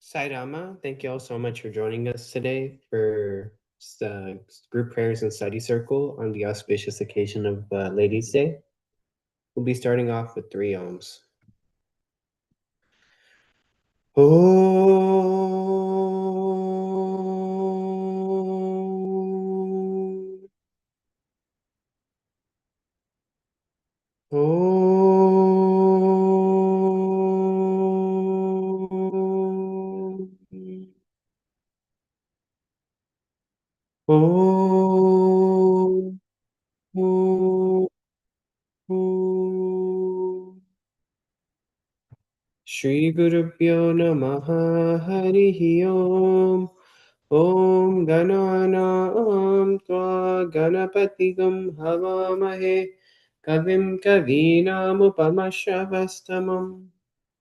Sai Rama, thank you all so much for joining us today for the group prayers and study circle on the auspicious occasion of Ladies' Day. We'll be starting off with 3 ohms. Om. Om. Om. Om. Om. Shri Guru Pyo Namaha Harihi Om. Om Ganana Om Tva Ganapatigam Havamahe Kavim Kavinamupamashravastamam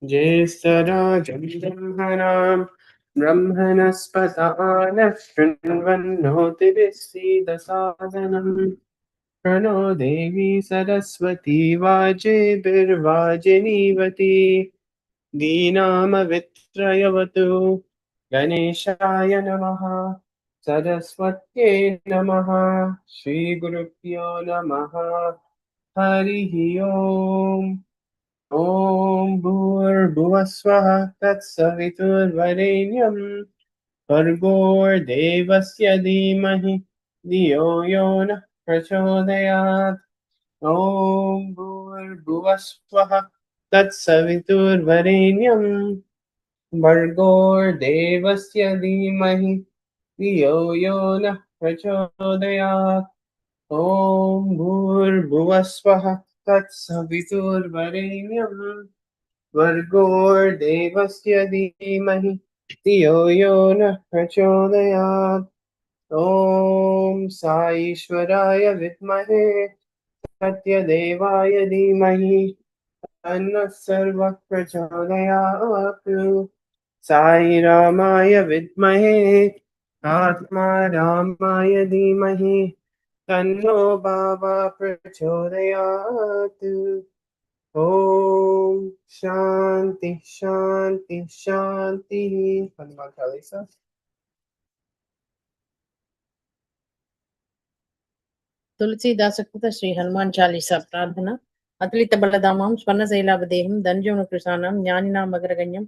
Jyestharajam Brahmanam Brahmanaspata Shrinvannoti Visidhasadanam Prano Devi Saraswati Vajibirvajinivati Deenamavitrayavatu Ganeshaya Namaha Saraswatye Namaha Shri Gurupyo Namaha Harihi Om Om Bhur Tatsavitur Varenyam Bhargor Devasya Dhimahi Dhiyo Yona Prachodayat Om Bhur Tatsavitur Varenyam Bhargor Devasya Dhimahi Dhiyo Yona Prachodayat Om Bhur Tatsavitur Varenyam Bhargor Devasya Dhimahi Dhiyo Yona Prachodayat Om Sai Ishwaraya Vidmahe Satyadevaaya Dhimahi Tanna Sarva Prachodayatu Sai Ramaya Vidmahe Atma Ramaya Dhimahi Tanno Baba Prachodayatu Om Shanti Shanti Shanti Hanuman Chalisa. तुलसीदासकृत Shri Hanuman Chalisa प्रार्थना अतुलित बलधामं स्वर्णशैलावदेहं दंजोनुकृशानं ज्ञानिनां अग्रगण्यं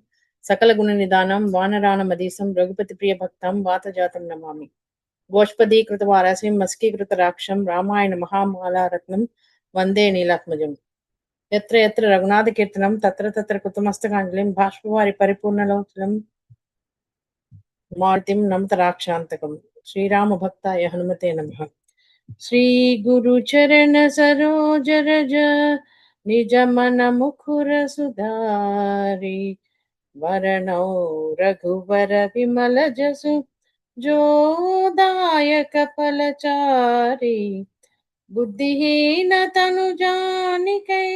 सकल गुण निदानं वानराणमधीशं रघुपति प्रिय भक्तं वातजातं नमामि गोष्पदी कृतवारासिं मस्कीकृत राक्षं रामायण महामाला रत्नं वंदे नीलात्मजं यत्र यत्र रघुनाथ कीर्तनं तत्र तत्र कृतमस्तकाञ्जलिं बाष्पवारि परिपूर्णलोचनं मारुतिं नमत राक्षान्तकं श्रीराम भक्ताय हनुमते नमः। श्री गुरु चरण सरोज रज निज मन मुकुर सुधारी वरणौ रघुवर विमल जसु जो दायक फलचारी बुद्धिहीन तनु जानिकै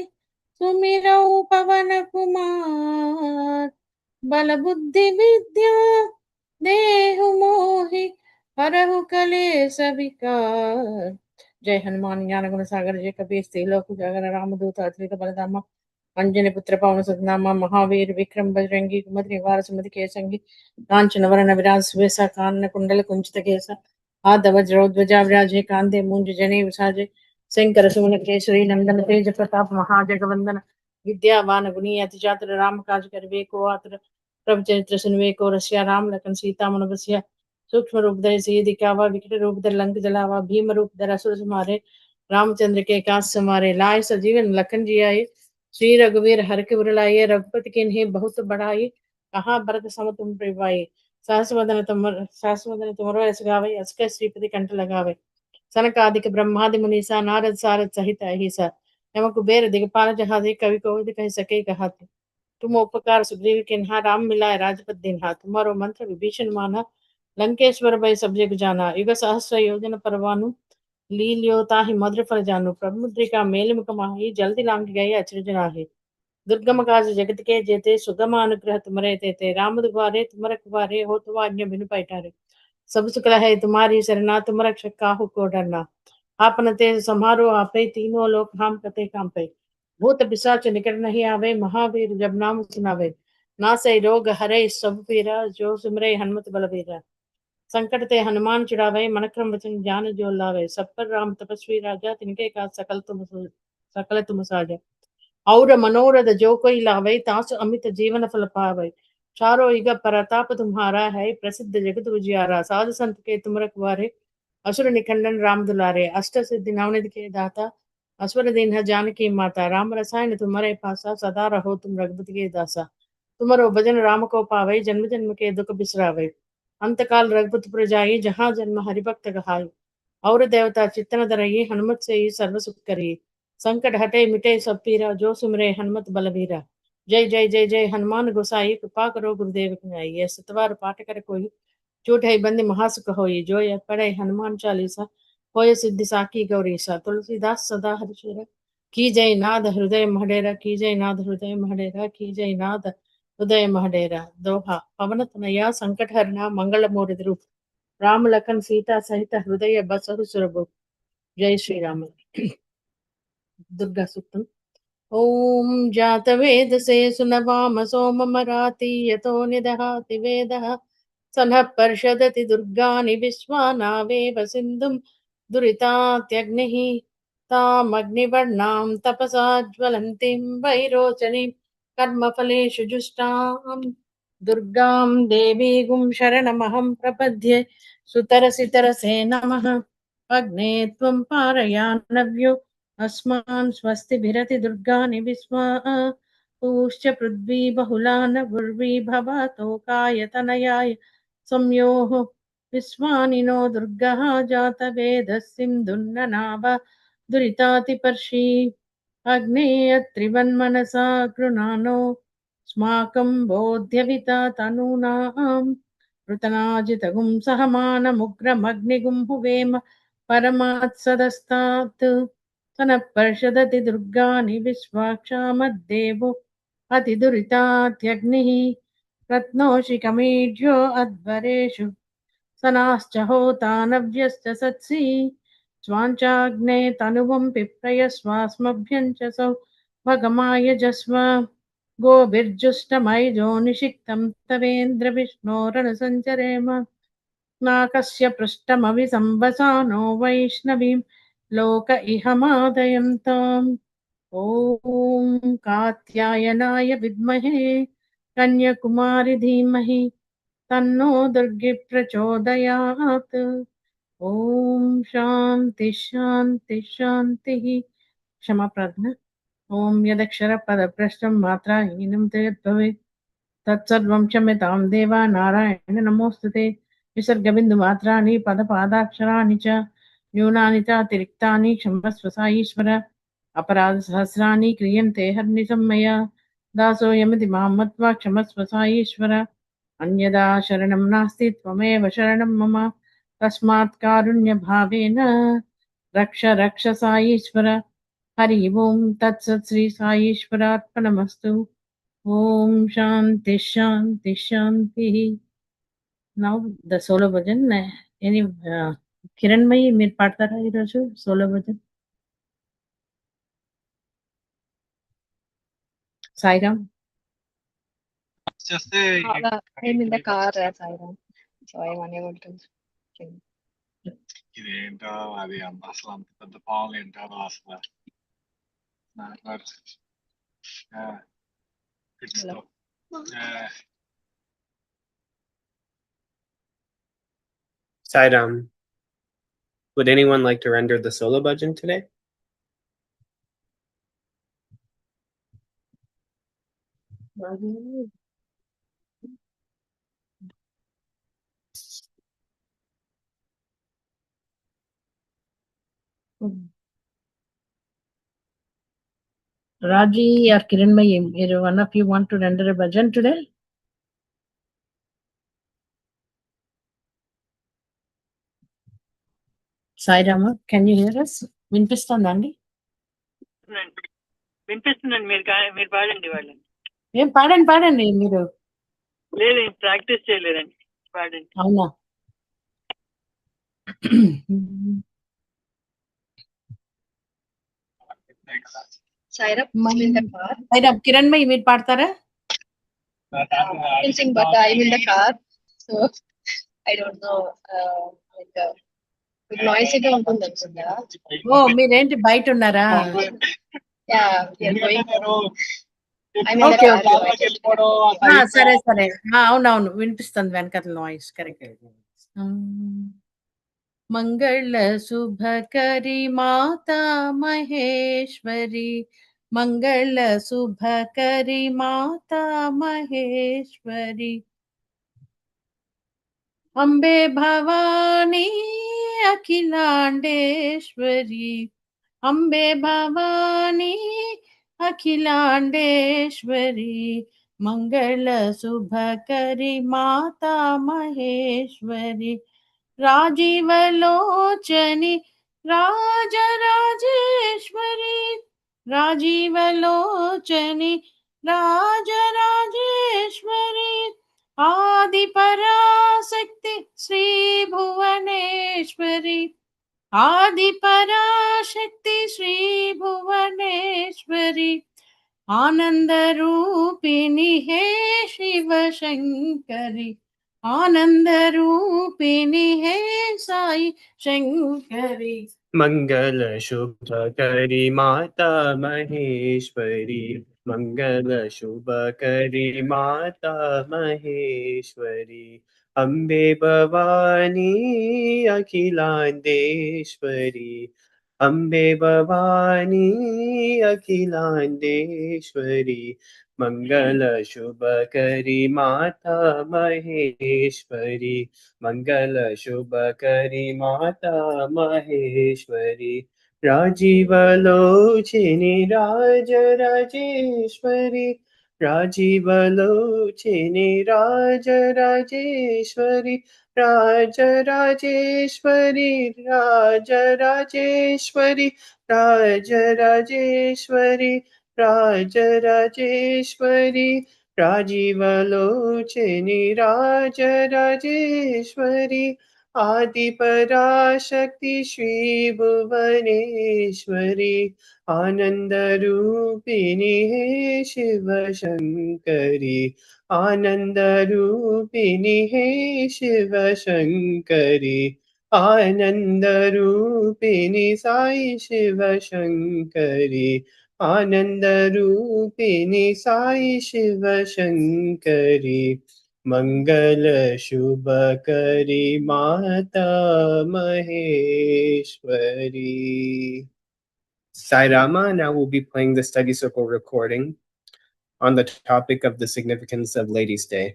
सुमिरौ पवन कुमार बल बुद्धि विद्या देहु मोहि हरहु कलेश विकार। जय हनुमान ज्ञान गुण सागर जय कबीर लोक उजागर रामदूत अतुलित बलधामा अंजनी पुत्र पवन सुतनामा महावीर विक्रम बजरंगी कुमति निवार सुमति केसंगी कांचन वरण विराज सुवेसा कानन कुंडल कुंचित केसा आद वज्रोध्वजा विराजे कांधे मूंज जने विसाजे शंकर सुमन केसरी नंदन तेज प्रताप महाजगवंदन विद्यावान गुणी अति चातुर राम काज करवे को आतुर प्रभु चरित्र सुनवे को रसिया राम लखन सीता मन बसिया सूक्ष्म रूप धरि सिय दिखावा विकट रूप धरि लंक जलावा भीम रूप धरि असुर संहारे रामचंद्र के काज समारे लाए सजीवन लखन जी आए श्री रघुवीर हर के उर लाए रघुपति किन्हीं बहुत बढ़ाई कहा भरत सम तुम प्रियवाई सहस्र तुमरो यश गावे यश के श्रीपति कंठ लगावे सनकादिक ब्रह्मादि मुनीसा नारद सारद सहित अहिसा यम कुबेर दिगपाल जहादि कवि कोविद कह सके कहाते तुम उपकार सुग्रीव किन्हा राम मिलाए राजपद दिन्हा तुम्हारो मंत्र विभीषण माना लंकेश्वर भय सब जग जाना युग सहस्र योजन परवानु लील्यो ताहि मधुर फल जानु प्रभु मुद्रिका मेल मुख माहि जल्दी लांग गए अचरज राहे दुर्गम काज जगत के जेते सुगम अनुग्रह तुमरे तेते राम दुआरे तुम रखवारे हो तुम आज्ञा बिनु पैठारे सब सुकल है तुम्हारी सरना तुम रक्षक काहू को डरना आपन तेज समारो आपे तीनों लोक हम कते कांपे भूत पिशाच निकट नहीं आवे महावीर जब नाम सुनावे नासै रोग हरै सब पीरा जो सुमरे हनुमत बलबीरा। संकट ते हनुमान छुड़ावे मन क्रम वचन ज्ञान जो लावे। सब पर राम तपस्वी राजा तिनके का सकल तुम साजा। और मनोरथ जो कोई लावे तासु अमित जीवन फल पावे। चारों युग परताप तुम्हारा है प्रसिद्ध जगत उजियारा। साधु संत के तुम रखवारे असुर निकंदन राम दुलारे। अष्ट सिद्धि नवनिधि के दाता असवर दीन जानकी माता। राम रसायन तुम्हारे पासा सदा रहो तुम रघुपति के दासा। तुम्हारो भजन राम को पावे जन्म जन्म के दुख बिसरावे। अंत काल रघुपति पुर जाई जहाँ जन्म हरिभक्त कहाई। और देवता चित्तन धरई हनुमत से ही सर्व सुख करी। संकट हटे मिटे सब पीरा जो सुमरे हनुमत बलबीरा। जय जय जय जय हनुमान गोसाई कृपा करो गुरुदेव की नाई। ये सतवार पाठ कर कोई चूट है बंदी महासुख होई। जो यह पढ़े हनुमान चालीसा होय सिद्धि साकी गौरीसा। तुलसीदास सदा हरिचेरा की जय नाद हृदय महडेरा। की जय नाद हृदय महडेरा। की जय नाद हृदय महडेरा। दोहा पवन तनया संकट हरना मंगल मूर्ति रूप। राम लखन सीता सहित हृदय बसहु सुरभु। जय श्री राम। दुर्गा सूक्तम। ओम जातवेद से सुनवाम सोम मराति यतो निदहाति वेदः सनः पर्षदति दुर्गानि विश्वानावेव सिन्धुं दुरितात्यग्निः तामग्निवर्णां तपसा ज्वलन्तीं वैरोचनीं कर्मफलेषु जुष्टां दुर्गां देवीगुं शरणमहं प्रपद्ये। सुतरसितरसे नमः। अग्ने त्वं पारयानव्यो अस्मान् स्वस्तिभिरति दुर्गानि विश्वा पूश्च पृथ्वी बहुला न भुर्वी भवतोकाय तनयाय संयोः विश्वानिनो दुर्गः जातवेदः सिन्धुन्ननाव दुरितातिपर्षि। अग्नेयत्रिवन्मनसा गृणानो स्माकं बोध्यविता तनूनां पृतनाजितगुं सहमानमुग्रमग्निगुं हुवेम परमात्सदस्तात् तनः पर्षदति दुर्गानि विश्वाक्षामद्देवो अतिदुरितात्यग्निः रत्नोषिकमीढ्यो अध्वरेषु सनाश्च होता नव्यश्च सत्सि स्वाञ्चाग्ने तनुवं पिप्रयस्वास्मभ्यं च सौ भगमाय जस्व गोभिर्जुष्टमैजो निषिक्तं तवेन्द्रविष्णोरनुसञ्चरेम नाकस्य पृष्ठमविसंवसानो वैष्णवीं लोक इहमादयन्ताम्। ॐ कात्यायनाय विद्महे कन्याकुमारी धीमहि तन्नो दुर्गे प्रचोदयात्। ॐ शान्ति शान्ति शान्तिः। क्षमा प्रार्थना। ॐ यदक्षरपदभ्रष्टं मात्राहीनं तु यद्भवेत् तत्सर्वं क्षम्यतां देव नारायण नमोऽस्तुते। विसर्गबिन्दुमात्राणि पदपादाक्षराणि च न्यूनानि चातिरिक्तानि क्षमस्व साईश्वर। अपराधसहस्राणि क्रियन्ते हर्निशं मया दासोऽयमिति मां मत्वा क्षमस्व साईश्वर। अन्यदा शरणं नास्ति त्वमेव शरणं मम तस्मात् कारुण्यभावेन रक्ष रक्ष साईश्वर। हरि ओं तत्सत् श्री साईश्वरार्पणमस्तु। ओम शांति शांति शांति। Now the solo bhajan. Any Kiranmayi మీరు పాడతారా ఈరోజు solo bhajan? Sairam. Just say I'm in the car, Sairam. So I'm unable to sing. ఇదేంటో అది అసలు అంత పెద్ద పావులు ఏంటారో అసలు good stuff. Saidam, would anyone like to render the solo bhajan today? Raji or Kiranmai, one of you want to render a bhajan today? Sairama, can you hear us? వినిపిస్తుందండి? వినిపిస్తుందండి. మీరు పాడండి వాళ్ళని. ఏం పాడండి మీరు. లేదు ప్రాక్టీస్ చేయలేదండి. పాడండి. అవునా? Sairam, in the car. Sairam, Kiranmayi మీరు పాడతారా? can sing, but I'm in the car, so I don't know. Noisy గా ఉంటుంది అనుకుంటా. ఓ మీరేంటి బయట ఉన్నారా? Yeah, we are going. I'm in the Okay, car. okay. సరే సరే అవునవును వినిపిస్తుంది వెనకాల నాయిస్ కరెక్ట్. మంగళ శుభకరి మాతా మహేశ్వరి, మంగళ శుభకరి మాతా మహేశ్వరి, అంబే భవానీ అఖిలాండేశ్వరి, అంబే భవానీ అఖిలాండేశ్వరి, మంగళ శుభకరి మాతా మహేశ్వరి, రాజీవలోచని రాజరాజేశ్వరి, రాజీవలోచని రాజరాజేశ్వరి, ఆది పరాశక్తి శ్రీ భువనేశ్వరి, ఆది పరాశక్తి శ్రీ భువనేశ్వరి, ఆనంద రూపిణి హే శివ శంకరి, ఆనంద రూపిణి హే సాయి శంకరి, మంగళ శుభకరి మాతా మహేశ్వరి, మంగళ శుభకరి మాతా మహేశ్వరి, అంబే భవానీ అఖిలాండేశ్వరి, అంబే భవానీ అఖిలాండేశ్వరి, మంగళ శుభకరి మాతా మహేశ్వరి, మంగళ శుభకరి మాతా మహేశ్వరి, రాజీవలోచిని రాజరాజేశ్వరి, రాజీవలోచిని రాజరాజేశ్వరి, రాజరాజేశ్వరి రాజరాజేశ్వరి, రాజరాజేశ్వరి రాజరాజేశ్వరి, రాజీవలోచని రాజరాజేశ్వరి, ఆది పరాశక్తి శ్రీ భువనేశ్వరి, ఆనంద రూపిణి హే శివ శంకరి, ఆనంద రూపిణి హే శివ శంకరి, ఆనంద రూపిణి సాయి శివ శంకరి, ఆనంద రూపిణి సాయి శివ శంకరి, మంగళ శుభకరి మాతా Maheshwari. Sai Rama, now we'll be playing the study circle recording on the topic of the significance of Ladies' Day.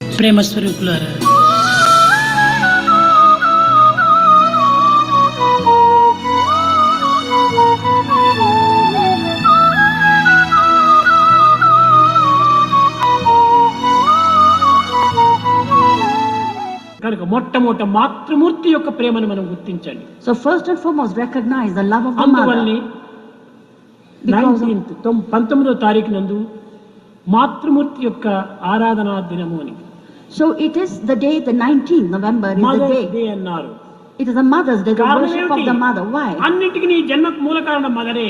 ప్రేమ స్వరూపులారా, కనుక మొట్టమొదట మాతృమూర్తి యొక్క ప్రేమను మనం గుర్తించండి. So first and foremost recognize the love of the అందువల్లనే mother. 19వ తారీఖు నందు మాతృమూర్తి యొక్క ఆరాధనా దినము అని. So it is the day, the 19th November is the mother's day. Day అన్నారు. It is a Mother's Day, the worship of the mother. Why? అన్నిటికీ నీ జన్మకు మూల కారణం మదరే.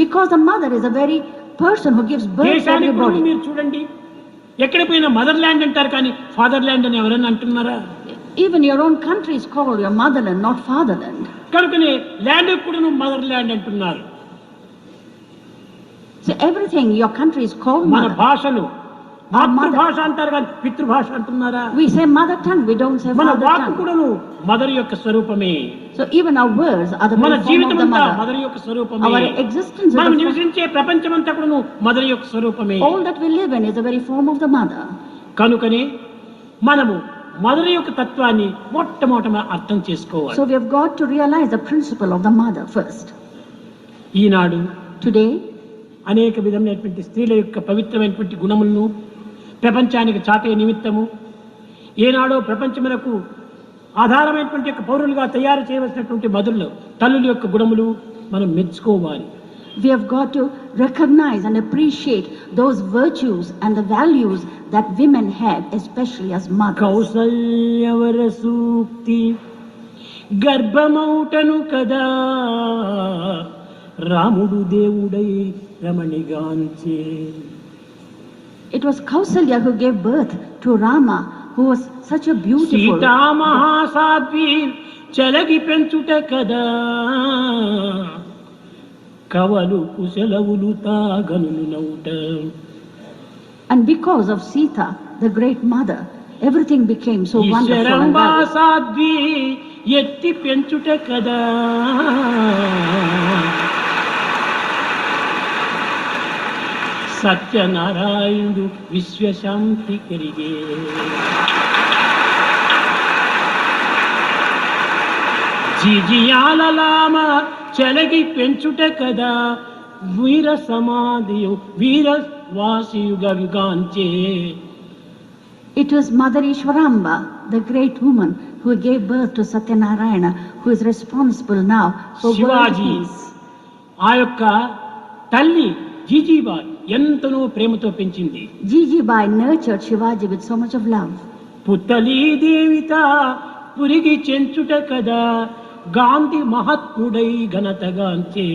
Because the mother is a very person who gives birth to దేశానికి everybody. మీరు చూడండి, ఎక్కడ పోయినా మదర్ ల్యాండ్ అంటారు, కానీ ఫాదర్ ల్యాండ్ అని ఎవరైనా అంటున్నారా? Even your own country is called your motherland, not fatherland. కనుకనే ల్యాండ్ కూడా మదర్ ల్యాండ్ అంటున్నారు. So everything, your country is called మన mother. భాషలు మాతృభాష అంటారు కానీ పితృభాష అంటున్నారా? We say mother tongue, we don't say మన father వాక్కు tongue. కూడాను మదర్ యొక్క స్వరూపమే. So even our words are the మన very form జీవితం of the అంతా mother. మదర్ యొక్క స్వరూపమే. Our existence is మనం the form. నివసించే ప్రపంచమంతా కూడాను మదర్ యొక్క స్వరూపమే. All that we live in is the very form of the mother. కనుకనే మనము మదర్ యొక్క తత్వాన్ని మొట్టమొదట అర్థం చేసుకోవాలి. So we have got to realize the principle of the mother first. Eenadu Today, అనేక విధమైనటువంటి స్త్రీల యొక్క పవిత్రమైనటువంటి గుణములను ప్రపంచానికి చాటే నిమిత్తము ఏనాడో ప్రపంచమునకు ఆధారమైనటువంటి యొక్క పౌరులుగా తయారు చేయవలసినటువంటి మధులు తల్లుల యొక్క గుణములు మనం మెచ్చుకోవాలి. we have got to recognize and appreciate those virtues and the values that women have, especially as mothers. కౌసల్యవర సూక్తి గర్భమౌటను కదా రాముడు దేవుడై రమణిగాంచే. It was Kausalya who gave birth to Rama, who was such a beautiful. సీతామహాసాధ్వి చలగి పెంచుట కదా కవలు కుశలవులు తాగనులు నౌట. And because of Sita, the great mother, everything became so wonderful and lovely. సాధ్వి ఎత్తి పెంచుట కదా సత్యనారాయణుడు విశ్వశాంతి కలిగే. జిజియాలలామ చెలగి పెంచుట కదా వీర సమాధియు వీర వాసియుగ విగాంచే. It was Mother Ishwaramba, the great woman, who gave birth to Satyanarayana, who is responsible now for world Shivaji peace. ఆ యొక్క తల్లి జీజీబాయ్ ఎంతనో ప్రేమతో పెంచింది. Jijibai nurtured Shivaji with so much of love. పుత్తలీ దేవిత పురిగి చెంచుట కదా Gandhi మహాత్ముడై ఘనతగాంచే.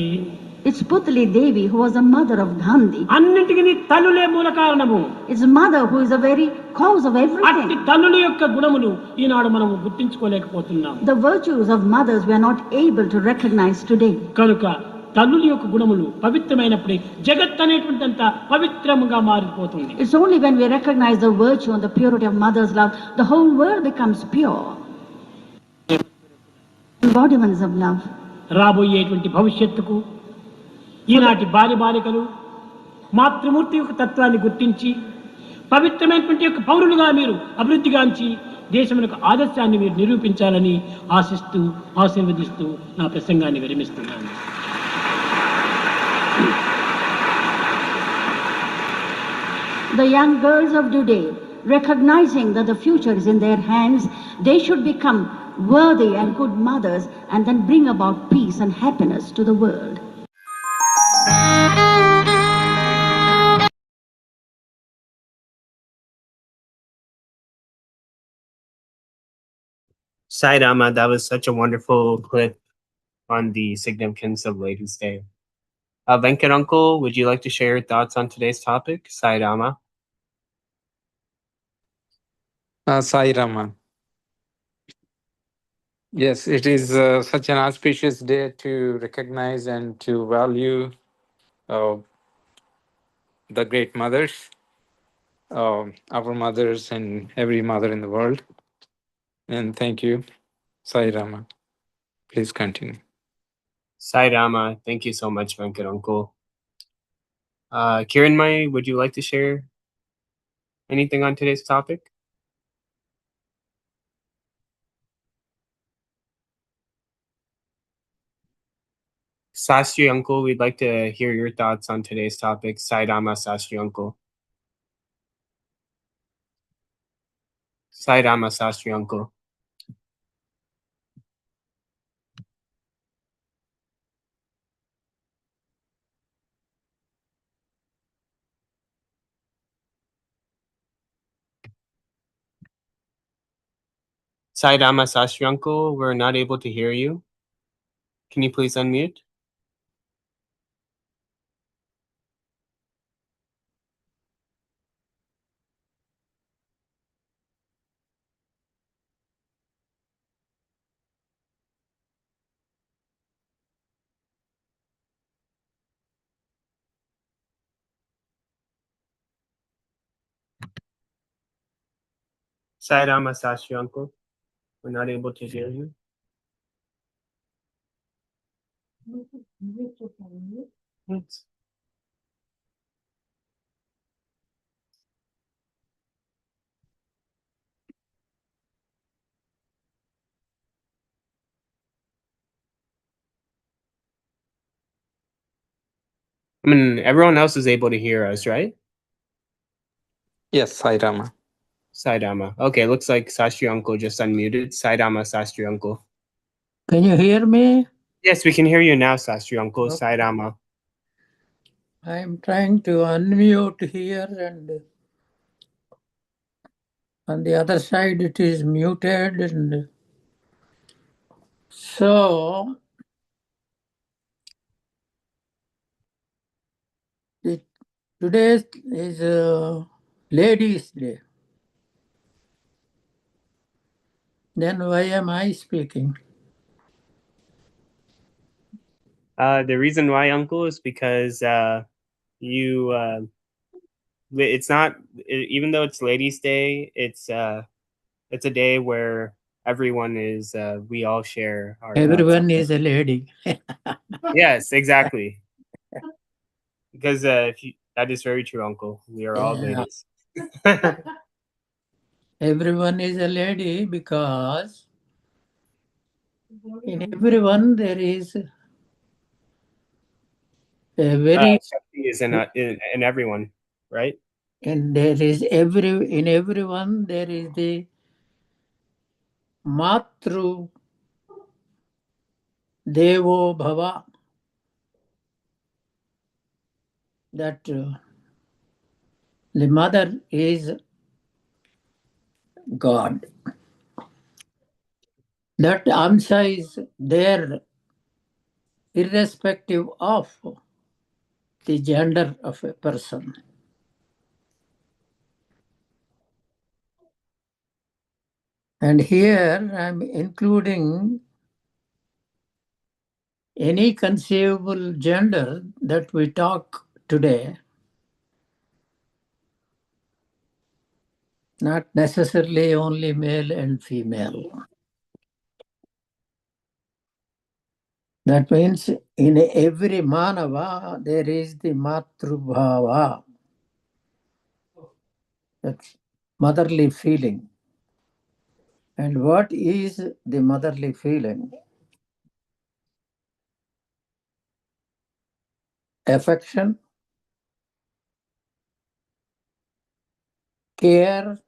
It's Putali Devi who was the mother of Gandhi. అన్నింటికి తల్లులే మూల కారణము. It's mother who is the very cause of అట్టి everything. తల్లుల యొక్క గుణములు ఈనాడు మనము గుర్తించుకోలేకపోతున్నాం. The virtues of mothers we are not able to recognize today. కనుక తల్లుల యొక్క గుణములు పవిత్రమైనప్పుడే జగత్ అనేటువంటి అంత పవిత్రముగా మారిపోతుంది. It's only when we recognize the virtue and the purity of mother's love, the whole world becomes pure. Embodiments of love. రాబోయేటువంటి భవిష్యత్తుకు ఈనాటి బాలికలు మాతృమూర్తి యొక్క తత్వాన్ని గుర్తించి పవిత్రమైనటువంటి యొక్క పౌరులుగా మీరు అభివృద్ధిగాంచి దేశములకు ఆదర్శాన్ని మీరు నిరూపించాలని ఆశిస్తూ ఆశీర్వదిస్తూ నా ప్రసంగాన్ని విరమిస్తున్నాను. The young girls of today, recognizing that the future is in their hands, they should become worthy and good mothers and then bring about peace and happiness to the world. Sai Rama, that was such a wonderful clip on the significance of Ladies' Day. Venkat Uncle, would you like to share your thoughts on today's topic? Sai Rama. Sai Rama. Yes, it is such an auspicious day to recognize and to value the great mothers, our mothers and every mother in the world. And thank you, Sai Rama. Please continue. Sai Rama, thank you so much, Venkat Uncle. Kiran Mai, would you like to share anything on today's topic? Sastri Uncle, we'd like to hear your thoughts on today's topic. Sai Rama, Sastri Uncle. Sai Rama, Sastri Uncle. Sai Rama, Sastri Uncle, we're not able to hear you. Can you please unmute? Sai Rama, Sastri Uncle, we're not able to hear you. Thanks. I mean, everyone else is able to hear us, right? Yes, Sai Rama. Sai Rama. Okay, looks like Sastri Uncle just unmuted. Sai Rama, Sastri Uncle. Can you hear me? Yes, we can hear you now, Sastri Uncle. Okay. Sai Rama. I'm trying to unmute here, and on the other side it is muted, and So, today is Ladies' Day. Then why am I speaking? The reason why, Uncle, is because it's not, even though it's Ladies' Day, it's a day where everyone is, we all share our thoughts. Everyone is a lady. Yes, exactly. Because that is very true, Uncle. We are all Yeah. ladies. Everyone is a lady because in everyone there is a very Shakti is in everyone, right? and there is in everyone there is the Matru Devo Bhava, that the mother is God. That answer is there irrespective of the gender of a person. And here I'm including any conceivable gender that we talk today, not necessarily only male and female. That means in every manava there is the matrubhava, that's motherly feeling. And what is the motherly feeling? Affection, care,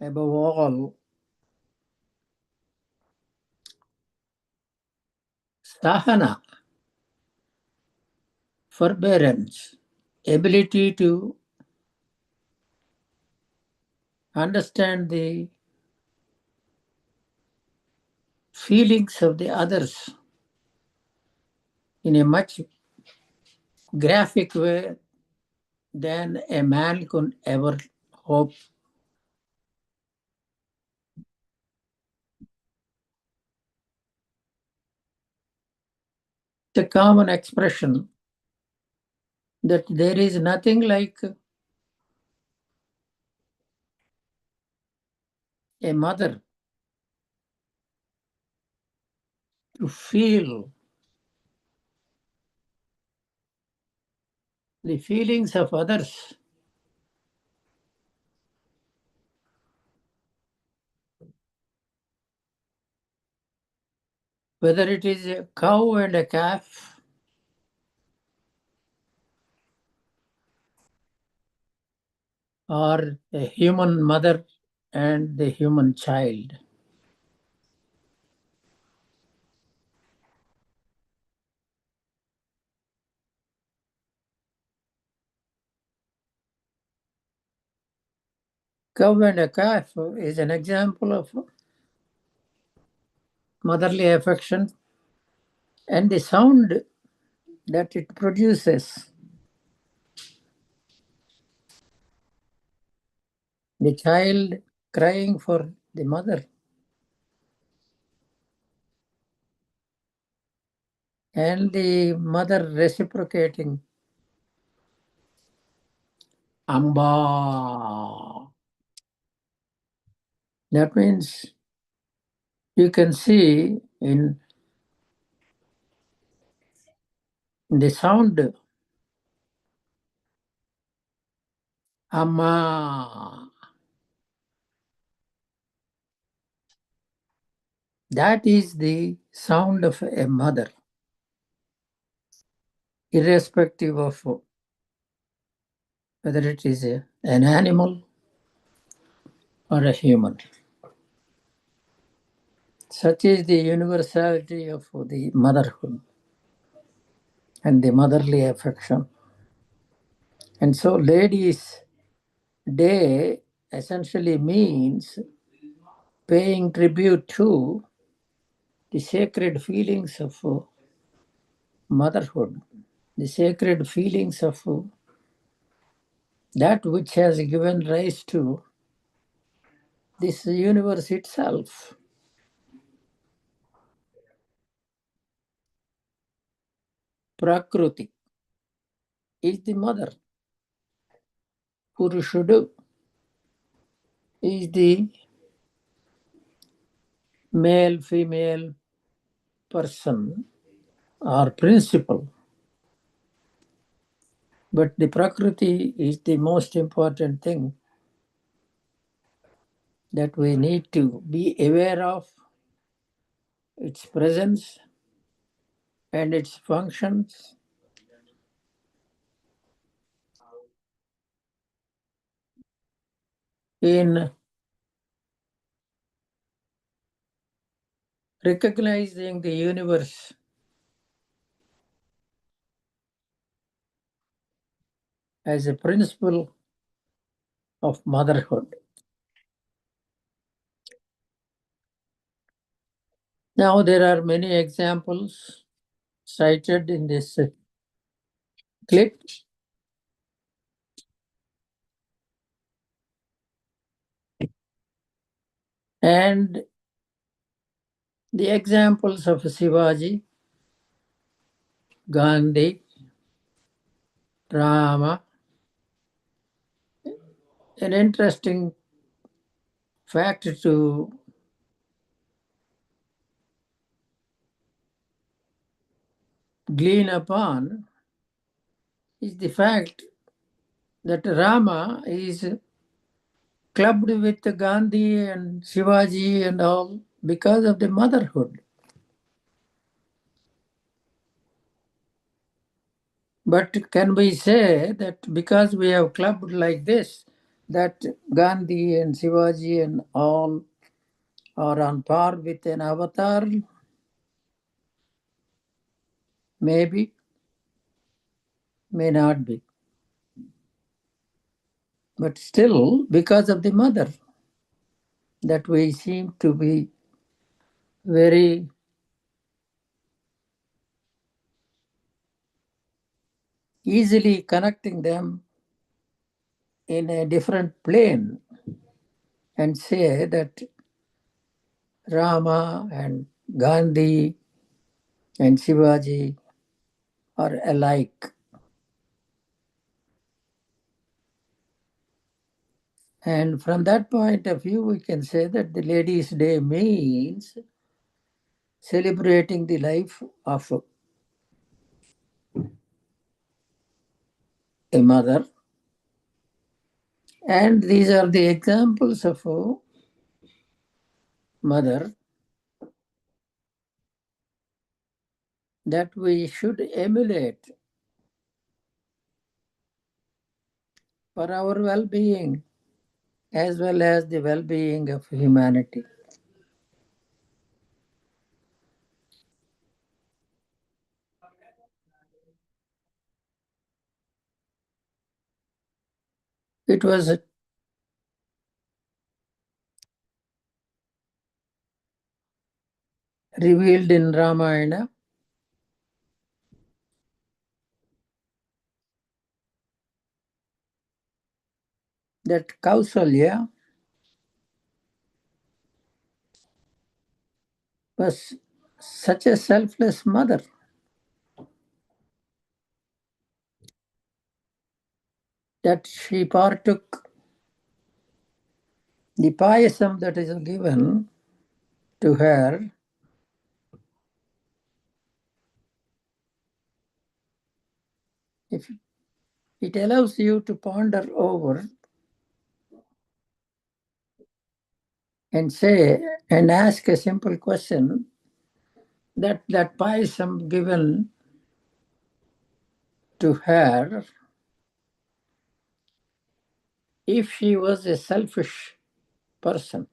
above all, sahana, forbearance, ability to understand the feelings of the others in a much graphic way than a man could ever hope. It's a common expression that there is nothing like a mother to feel the feelings of others. Whether it is a cow and a calf, or a human mother and the human child. Cow and a calf is an example of motherly affection, and the sound that it produces. The child crying for the mother, and the mother reciprocating. Amba. That means you can see in the sound, Amma. That is the sound of a mother, irrespective of whether it is an animal or a human. Such is the universality of the motherhood and the motherly affection. And so Ladies' Day essentially means paying tribute to the sacred feelings of motherhood, the sacred feelings of that which has given rise to this universe itself. Prakriti is the mother. Purushudu is the male, female person or principle. But the Prakriti is the most important thing that we need to be aware of, its presence and its functions. In recognizing the universe as a principle of motherhood. Now there are many examples cited in this clip. And the examples of Shivaji, Gandhi, Rama, an interesting fact to glean upon is the fact that Rama is clubbed with Gandhi and Shivaji and all because of the motherhood. But can we say that because we have clubbed like this, that Gandhi and Shivaji and all are on par with an avatar? Maybe, may not be. But still, because of the mother, that we seem to be very easily connecting them in a different plane and say that Rama and Gandhi and Shivaji are alike. And from that point of view, we can say that the Ladies' Day means celebrating the life of a mother. And these are the examples of a mother that we should emulate for our well-being as well as the well-being of humanity. It was revealed in Ramayana that Kausalya was such a selfless mother that she partook the payasam that is given to her if it allows you to ponder over and say and ask a simple question that payasam given to her, if she was a selfish person,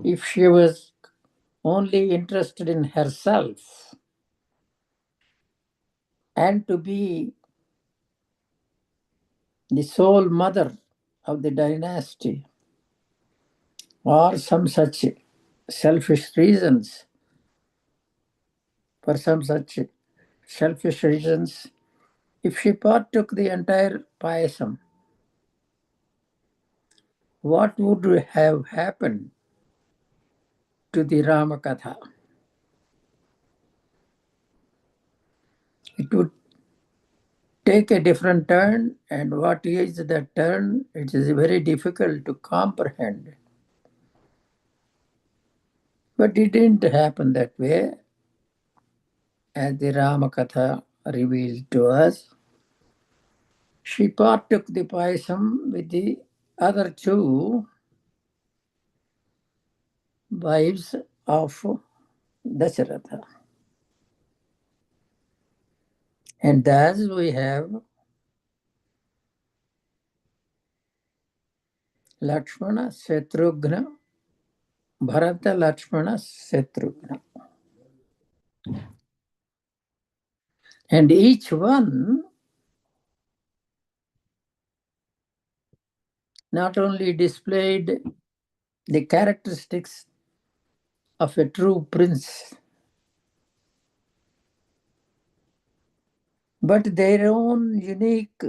if she was only interested in herself and to be the sole mother of the dynasty, or some such selfish reasons, for some such selfish reasons, if she partook the entire payasam, what would have happened to the Ramakatha? It would take a different turn, and what is that turn? It is very difficult to comprehend. But it didn't happen that way, as the Ramakatha revealed to us. She partook the payasam with the other two wives of Dasharatha. And thus we have Lakshmana, Shatrughna, Bharata, Lakshmana, Shatrughna. And each one not only displayed the characteristics of a true prince, but their own unique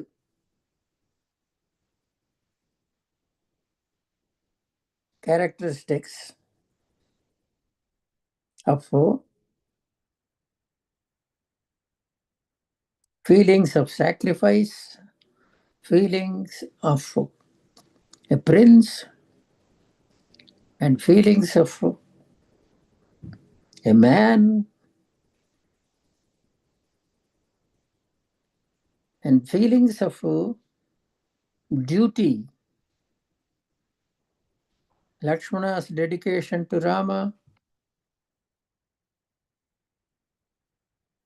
characteristics of feelings of sacrifice, feelings of a prince, and feelings of a man, and feelings of duty. Lakshmana's dedication to Rama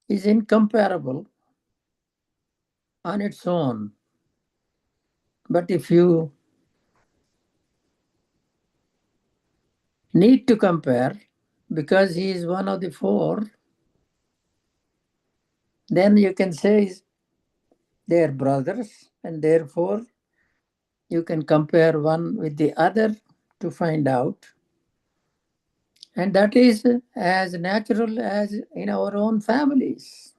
is incomparable on its own. But if you need to compare, because he is one of the four, then you can say they are brothers, and therefore you can compare one with the other to find out. And that is as natural as in our own families.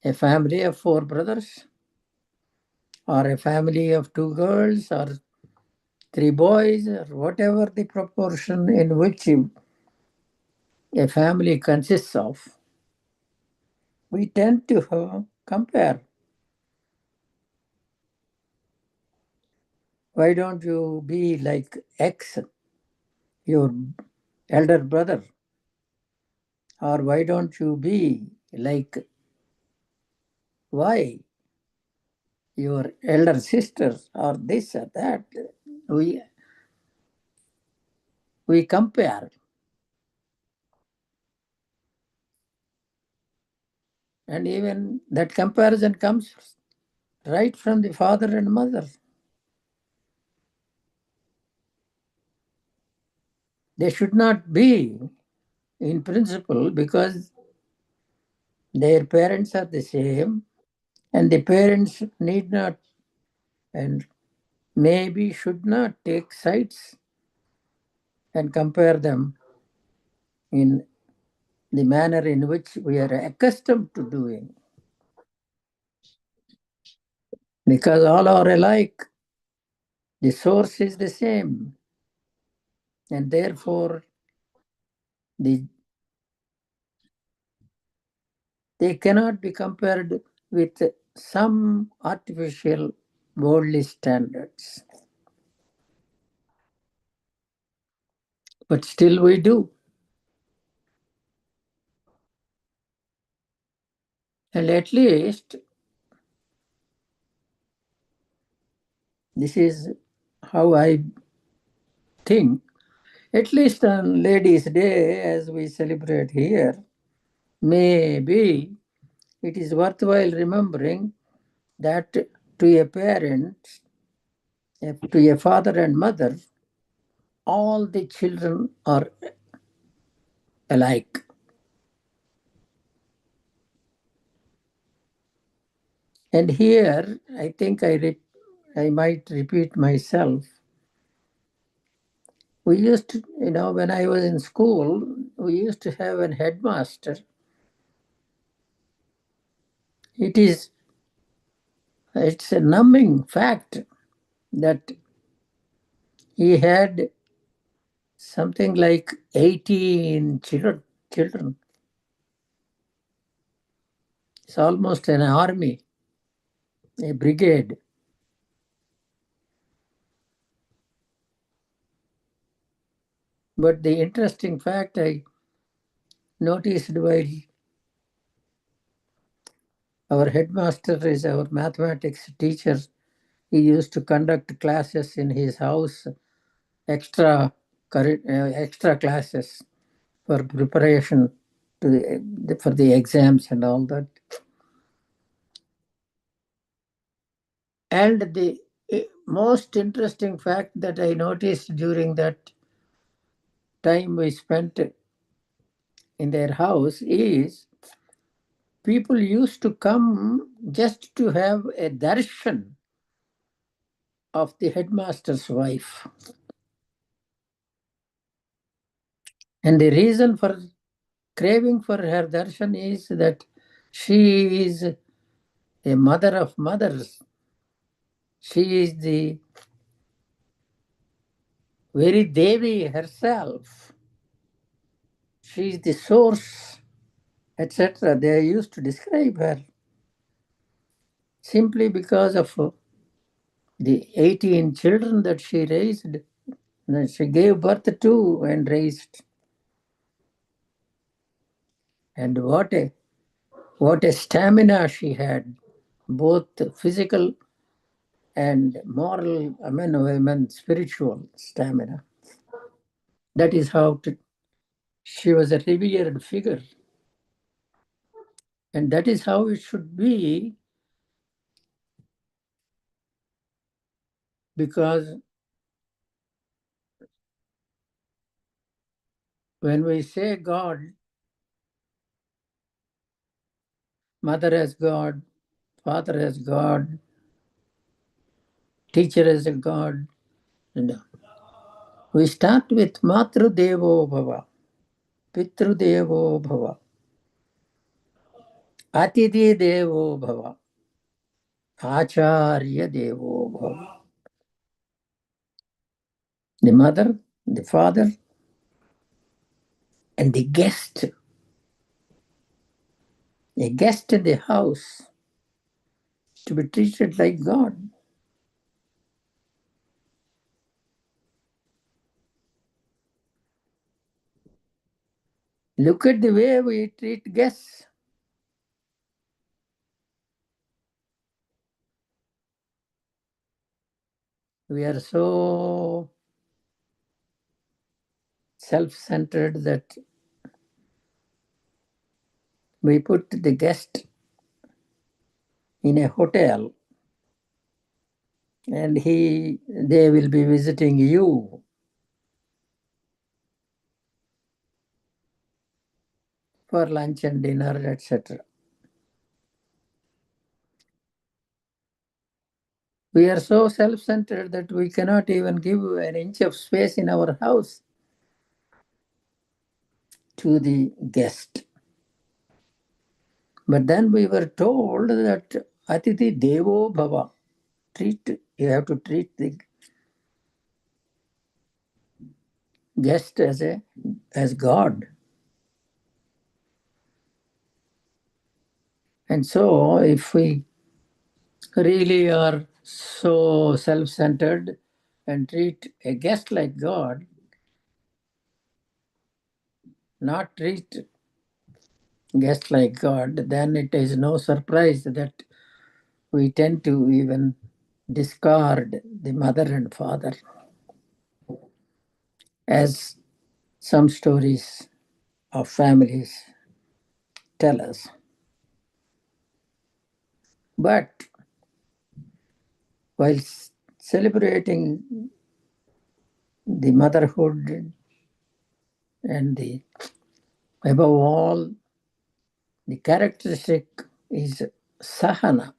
A family of four brothers, or a family of two girls, or three boys, or whatever the proportion in which a family consists of, we tend to compare. Why don't you be like X, your elder brother? Or why don't you be like Y, your elder sister, or this or that? We compare. And even that comparison comes right from the father and mother. They should not be in principle, because their parents are the same, and the parents need not and maybe should not take sides and compare them in the manner in which we are accustomed to doing. Because all are alike, the source is the same, and therefore they cannot be compared with some artificial worldly standards. But still we do. And at least this is how I think, at least on Ladies' Day, as we celebrate here, maybe it is worthwhile remembering that to a parent, to a father and mother, all the children are alike. And here, I think I might repeat myself. We used to, when I was in school, we used to have a headmaster. It's a numbing fact that he had something like 18 children. It's almost an army, a brigade. But the interesting fact I noticed while our headmaster is our mathematics teacher, he used to conduct classes in his house, extra classes for preparation for the exams and all that. And the most interesting fact that I noticed during that time we spent in their house is people used to come just to have a darshan of the headmaster's wife. And the reason for craving for her darshan is that she is a mother of mothers. She is the very Devi herself. She is the source, etc. They used to describe her simply because of the 18 children that she raised, that she gave birth to and raised. And what a stamina she had, both physical and moral, spiritual stamina. That is how she was a revered figure. And that is how it should be, because when we say God, mother as God, father as God, teacher as a God, we start with Matru Devo Bhava, Pitru Devo Bhava, Atidhi Devo Bhava, Acharya Devo Bhava. The mother, the father, and the guest. A guest in the house to be treated like God. Look at the way we treat guests. We are so self-centered that we put the guest in a hotel and they will be visiting you. For lunch and dinner, etc. We are so self-centered that we cannot even give an inch of space in our house to the guest. But then we were told that Atiti Devo Bhava. You have to treat the guest as God. And so if we really are so self-centered and treat a guest like God, not treat guest like God, then it is no surprise that we tend to even discard the mother and father, as some stories of families tell us. But while celebrating the motherhood and above all, the characteristic is sahana.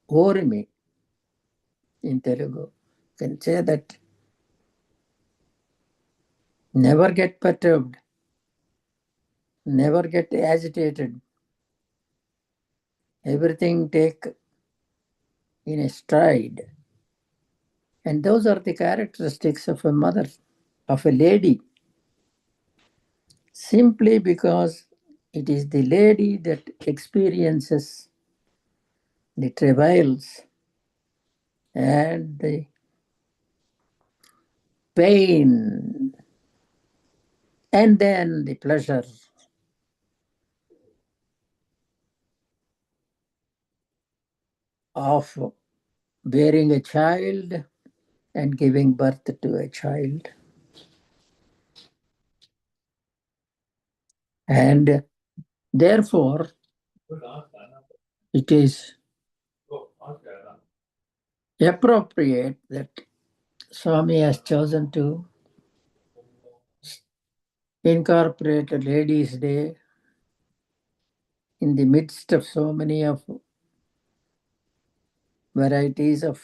Orimi in Telugu. Can say that never get perturbed, never get agitated. Everything take in a stride. And those are the characteristics of a mother, of a lady. Simply because it is the lady that experiences the travails and the pain and then the pleasure of bearing a child and giving birth to a child. And therefore, it is appropriate that Swami has chosen to incorporate a Ladies' Day in the midst of so many varieties of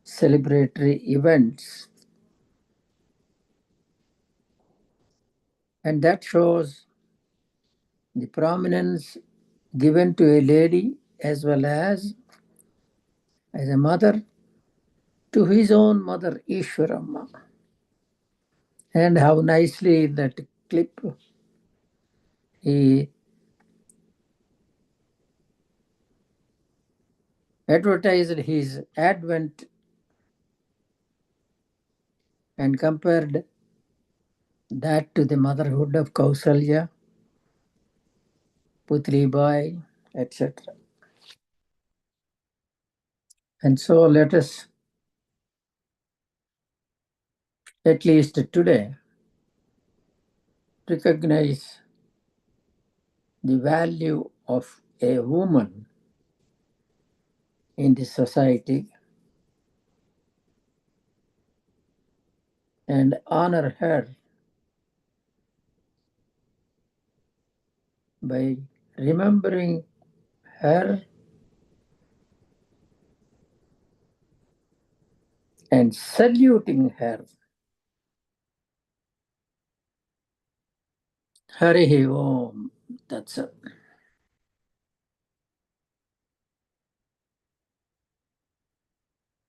celebratory events. And that shows the prominence given to a lady as well as a mother to his own mother Ishwaramma. And how nicely in that clip he advertised his advent and compared that to the motherhood of Kausalya, Putlibai, etc. And so let us, at least today, recognize the value of a woman in the society and honor her by remembering her and saluting her. Harihi Om. That's it.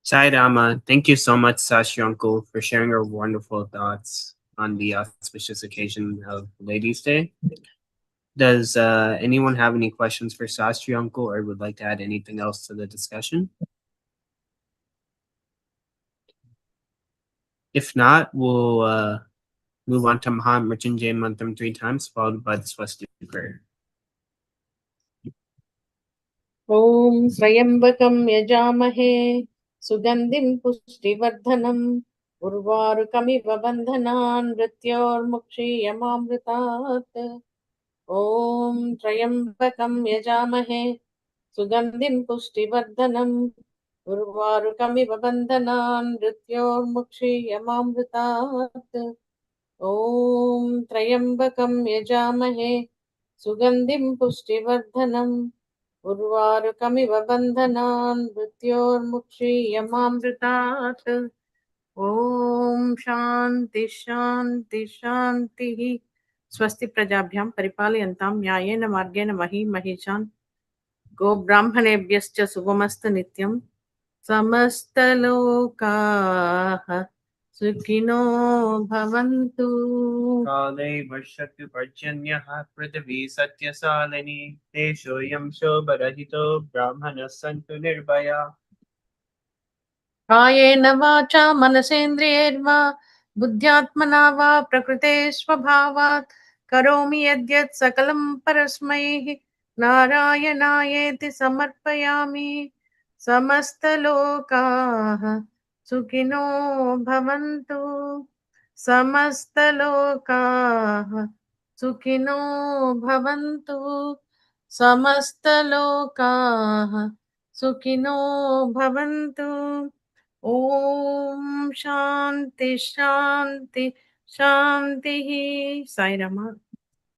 Sai Rama, thank you so much, Sashi Uncle, for sharing your wonderful thoughts on the auspicious occasion of Ladies' Day. Does anyone have any questions for Sastri Uncle or would like to add anything else to the discussion? If not, we'll move on to Mahamrityunjay Mantram 3 times, followed by the Swasti prayer. ॐ त्र्यम्बकं यजामहे सुगन्धिं पुष्टिवर्धनम् उर्वारुकमिव बन्धनान् मृत्योर्मुक्षीयमामृतात् ॐ त्र्यम्बकं यजामहे सुगन्धिं पुष्टिवर्धनम् उर्वारुकमिव बन्धनान् मृत्योर्मुक्षीयमामृतात् ॐ त्र्यम्बकं यजामहे सुगन्धिं पुष्टिवर्धनम् उर्वारुकमिव बन्धनान् मृत्योर्मुक्षीयमामृतात् ॐ शान्ति शान्ति शान्तिः स्वस्ति प्रजाभ्यां परिपालयन्तां न्यायेन मार्गेण महिषान् गोब्राह्मणेभ्यश्च शुभमस्तु नित्यं समस्तलोकाः सुखिनो भवन्तु। काले वर्षतु पर्जन्यः पृथिवी सत्यसालिनी देशोऽयं शोभरहितो ब्राह्मणः सन्तु निर्भया कायेन वाचा मनसेन्द्रियैर्वा बुद्ध्यात्मना वा प्रकृते स्वभावात् करोमि यद्यत् सकलं परस्मै नारायणायेति समर्पयामि। समस्तलोकाः सुखिनो भवन्तु समस्तलोकाः सुखिनो भवन्तु समस्तलोकाः सुखिनो भवन्तु। ओम शांति शांति शांति। साई रामा।